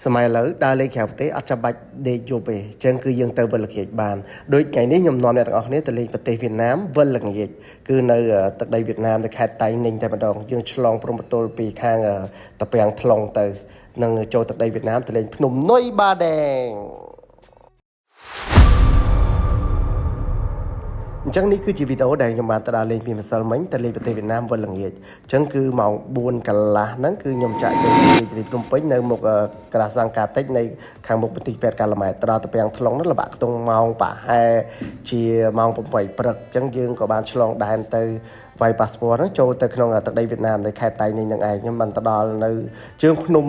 សម័យឥឡូវដើរលេងក្រៅប្រទេសអត់ចាំបាច់ដេកយប់ទេអញ្ចឹងគឺយើងទៅវិលល្ងាចបានដូចថ្ងៃនេះខ្ញុំនាំអ្នកទាំងអស់គ្នាទៅលេងប្រទេសវៀតណាមវិលល្ងាចគឺនៅទឹកដីវៀតណាមនៅខេត្តតៃninhតែម្ដងយើងឆ្លងព្រំប្រទល់ពីខាងតាពាំងថ្លុងទៅនឹងចូលទឹកដីវៀតណាមទៅលេងភ្នំនុយបាដេងអញ្ចឹងនេះគឺជាវីដេអូដែលខ្ញុំបានទៅដើរលេងពីម្សិលមិញទៅលេងប្រទេសវៀតណាមវិលល្ងាចអញ្ចឹងគឺម៉ោង4កន្លះហ្នឹងគឺខ្ញុំចាក់ចេញពីរាជធានីភ្នំពេញនៅមុខក្រាសង្កាតិចនៃខាងមុខបន្ទិពេទ្យកាឡម៉ែត្រដល់តាពាំងថ្លុងនោះល្បាក់ខ្ទង់ម៉ោងប្រហែលជាម៉ោង8ព្រឹកអញ្ចឹងយើងក៏បានឆ្លងដែនទៅវាយប៉ាសពតហ្នឹងចូលទៅក្នុងទឹកដីវៀតណាមនៅខេត្តតៃninhនឹងឯងខ្ញុំបានទៅដល់នៅជើងភ្នំ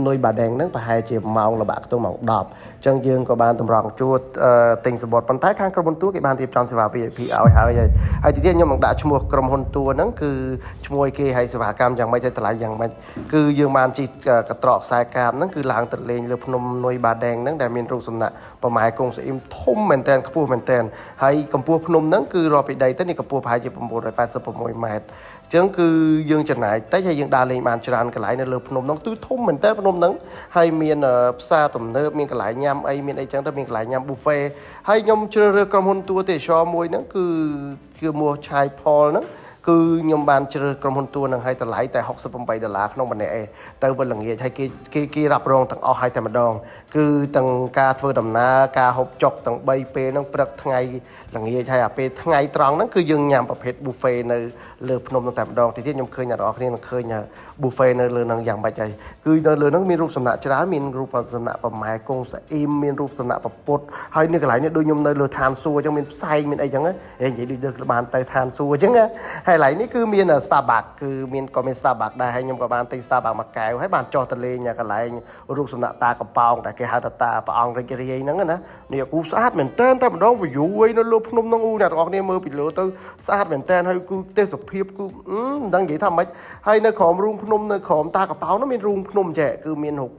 នុយបាដេងហ្នឹងប្រហែលជាម៉ោងល្បាក់ខ្ទង់ម៉ោង10អញ្ចឹងយើងក៏បានតម្រង់ជួតទិញសំបុត្រប៉ុន្តែខាងក្រុមហ៊ុនទូគេបានរៀបចំសេវា VIP ឲ្យហើយទីទៀតខ្ញុំនឹងដាក់ឈ្មោះក្រុមហ៊ុនទូហ្នឹងគឺឈ្មោះគេឲ្យសេវាកម្មយ៉ាងម៉េចទៅតម្លៃយ៉ាងម៉េចគឺយើងបានជិះកត្រកខ្សែកាបហ្នឹងគឺឡើងទៅលេងលើភ្នំនុយបាដេងហ្នឹងដែលមានរូបសំណាកប្រម៉ែកុងស្អ៊ីមធំមែនតើខ្ពស់មែនតើហើយកម្ពស់ភ្នំហ្នឹងគឺរាប់ពីដីទៅនេះកម្ពស់ប្រហែលជា986ម៉ែត្រអញ្ចឹងគឺយើងចំណាយតិចហើយយើងដើរលេងបានច្រើនកន្លែងនៅលើភ្នំហ្នឹងធំមែនតើភ្នំហ្នឹងហើយមានផ្សារទំនើបមានកន្លែងញ៉ាំអីមានអីចឹងទៅមានកន្លែងញ៉ាំ buffet ហើយខ្ញុំជ្រើសរើសក្រុមហ៊ុនទូទេសចរមួយហ្នឹងគឺមួឆាយផលហ្នឹងគឺខ្ញុំបានជ្រើសក្រុមហ៊ុនទូនឹងឲ្យតម្លៃតែ$68ក្នុងម្នាក់ឯងទៅវិលល្ងាចហើយគេរ៉ាប់រងទាំងអស់ឲ្យតែម្ដងគឺទាំងការធ្វើដំណើរការហូបចុកទាំង3ពេលហ្នឹងព្រឹកថ្ងៃល្ងាចហើយអាពេលថ្ងៃត្រង់ហ្នឹងគឺយើងញ៉ាំប្រភេទ buffet នៅលើភ្នំហ្នឹងតែម្ដងទីទៀតខ្ញុំឃើញអ្នកនរគ្នានឹងឃើញ buffet នៅលើហ្នឹងយ៉ាងម៉េចហើយគឺនៅលើហ្នឹងមានរូបសំណាកច្រើនមានរូបសំណាកប្រម៉ែកុងស្អ៊ីមមានរូបសំណាកប្រពុតហើយនៅកន្លែងនេះដូចខ្ញុំនៅលើឋានសួគ៌អញ្ចឹងមានផ្សែងមានអីចឹងនិយាយដូចបានទៅឋានសួគ៌អញ្ចឹងហើយកន្លែងនេះគឺមាន Starbucks គឺមានStarbucks ដែរហើយខ្ញុំក៏បានទិញ Starbucks មួយកែវហើយបានចុះទៅលេងកន្លែងរូបសំណាកតាកំប៉ោងដែលគេហៅថាតាព្រះអង្គរាជរាយហ្នឹងណានេះគូស្អាតមែនតើតែម្ដង view ឯនៅលើភ្នំហ្នឹងអ្នកទាំងអស់គ្នាមើលពីលើទៅស្អាតមែនតើហើយគឺទេសភាពគឺមិនដឹងនិយាយថាម៉េចហើយនៅក្រោមរូងភ្នំនៅក្រោមតាកំប៉ោងនោះមានរូងភ្នំចេះគឺមានរូប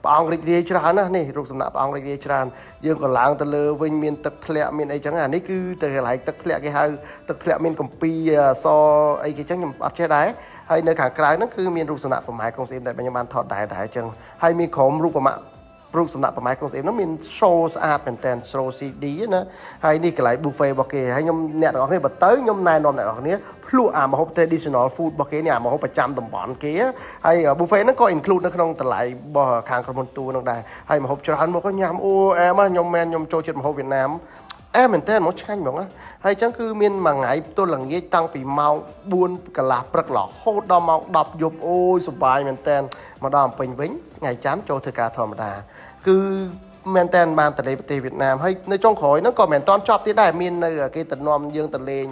ព្រះអង្គរាជរាយច្រើនណានេះរូបសំណាកព្រះអង្គរាជរាយច្រើនយើងក៏ឡើងទៅលើវិញមានទឹកធ្លាក់មានអីចឹងអានេះគឺទៅកន្លែងទឹកធ្លាក់គេហៅទឹកធ្លាក់មានកំពីសអីគេចឹងខ្ញុំអត់ចេះដែរហើយនៅខាងក្រៅហ្នឹងគឺមានរូបសំណាកប្រម៉ែកុងស្អ៊ីមដែលខ្ញុំបានថតដែរចឹងហើយមានក្រុមរូបសំណាកប្រម៉ែកុងស្អ៊ីមហ្នឹងមាន show ស្អាតមែនតើ show CD ណាហើយនេះកន្លែង buffet របស់គេហើយខ្ញុំអ្នកទាំងអស់គ្នាបើទៅខ្ញុំណែនាំអ្នកទាំងអស់គ្នាភ្លក់អាម្ហូប traditional food របស់គេនេះអាម្ហូបប្រចាំតំបន់គេហើយ buffet ហ្នឹងក៏ include នៅក្នុងតម្លៃរបស់ខាងក្រុមហ៊ុនទូហ្នឹងដែរហើយម្ហូបច្រើនមកក៏ញ៉ាំអូអែមខ្ញុំចូលចិត្តម្ហូបវៀតណាមមែនតើមកឆ្ងាញ់ហ្មងហើយអញ្ចឹងគឺមានមួយថ្ងៃផ្ទល់ល្ងាចតាំងពីម៉ោង4កន្លះព្រឹករហូតដល់ម៉ោង10យប់អូយសប្បាយមែនតើមកដល់ពេញវិញថ្ងៃច័ន្ទចូលធ្វើការធម្មតាគឺមែនតើបានទៅលេងប្រទេសវៀតណាមហើយនៅចុងក្រោយហ្នឹងក៏មិនតាន់ចប់ទៀតដែរមាននៅគេទៅនាំយើងទៅលេង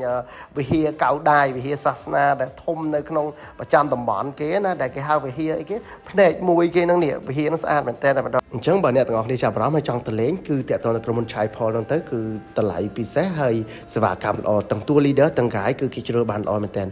វិហារកៅដាយវិហារសាសនាដែលធំនៅក្នុងប្រចាំតំបន់គេណាដែលគេហៅវិហារអីគេផ្នែកមួយគេហ្នឹងនេះវិហារហ្នឹងស្អាតមែនតើតែម្ដងអញ្ចឹងបើអ្នកទាំងអស់គ្នាចាប់អារម្មណ៍ហើយចង់ទៅលេងគឺតាក់ទងនឹងក្រុមហ៊ុនឆាយផលហ្នឹងទៅគឺតម្លៃពិសេសហើយសេវាកម្មល្អទាំងតួ leader ទាំង guide គឺគេជ្រើសបានល្អមែនតើ